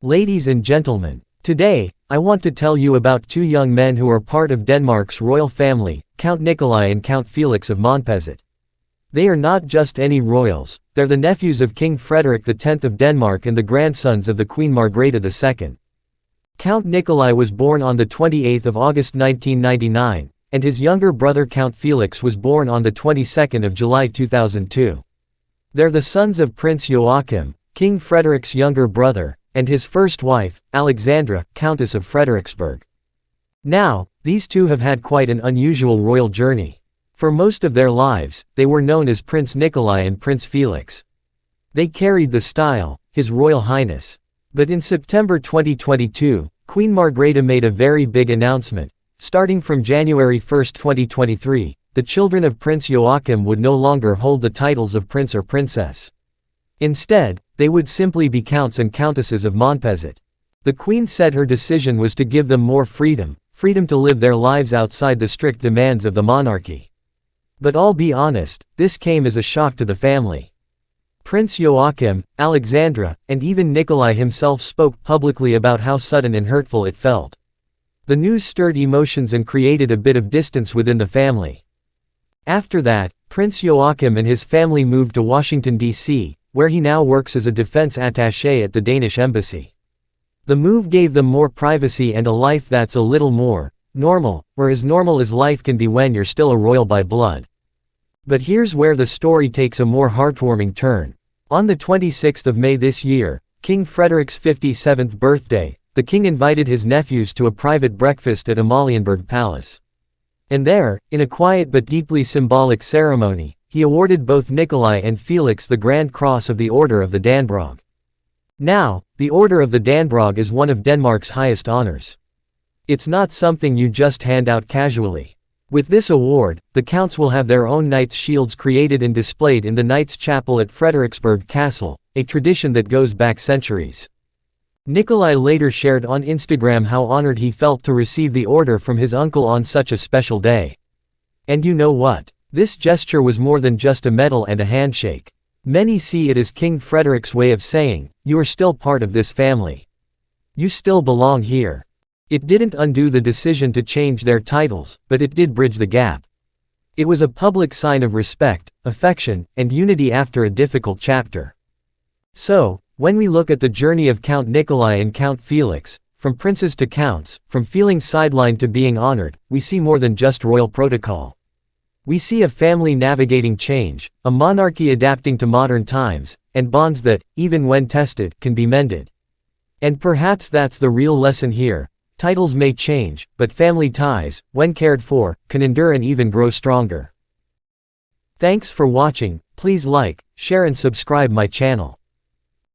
Ladies and gentlemen, today, I want to tell you about two young men who are part of Denmark's royal family, Count Nikolai and Count Felix of Montpezat. They are not just any royals, they're the nephews of King Frederik X of Denmark and the grandsons of the Queen Margrethe II. Count Nikolai was born on the 28th of August 1999, and his younger brother Count Felix was born on the 22nd of July 2002. They're the sons of Prince Joachim, King Frederik's younger brother, and his first wife, Alexandra, Countess of Frederiksberg. Now, these two have had quite an unusual royal journey. For most of their lives, they were known as Prince Nikolai and Prince Felix. They carried the style, His Royal Highness. But in September 2022, Queen Margrethe made a very big announcement. Starting from January 1, 2023, the children of Prince Joachim would no longer hold the titles of prince or princess. Instead, they would simply be counts and countesses of Montpezat. The Queen said her decision was to give them more freedom to live their lives outside the strict demands of the monarchy. But I'll be honest, this came as a shock to the family. Prince Joachim, Alexandra, and even Nikolai himself spoke publicly about how sudden and hurtful it felt. The news stirred emotions and created a bit of distance within the family. After that, Prince Joachim and his family moved to Washington, D.C., where he now works as a defense attaché at the Danish embassy. The move gave them more privacy and a life that's a little more normal, or as normal as life can be when you're still a royal by blood. But here's where the story takes a more heartwarming turn. On the 26th of May this year, King Frederik's 57th birthday, the king invited his nephews to a private breakfast at Amalienborg Palace. And there, in a quiet but deeply symbolic ceremony, he awarded both Nikolai and Felix the Grand Cross of the Order of the Dannebrog. Now, the Order of the Dannebrog is one of Denmark's highest honors. It's not something you just hand out casually. With this award, the counts will have their own knight's shields created and displayed in the Knights' Chapel at Frederiksberg Castle, a tradition that goes back centuries. Nikolai later shared on Instagram how honored he felt to receive the order from his uncle on such a special day. And you know what? This gesture was more than just a medal and a handshake. Many see it as King Frederik's way of saying, "You are still part of this family. You still belong here." It didn't undo the decision to change their titles, but it did bridge the gap. It was a public sign of respect, affection, and unity after a difficult chapter. So, when we look at the journey of Count Nikolai and Count Felix, from princes to counts, from feeling sidelined to being honored, we see more than just royal protocol. We see a family navigating change, a monarchy adapting to modern times, and bonds that, even when tested, can be mended. And perhaps that's the real lesson here. Titles may change, but family ties, when cared for, can endure and even grow stronger. Thanks for watching. Please like, share and subscribe my channel.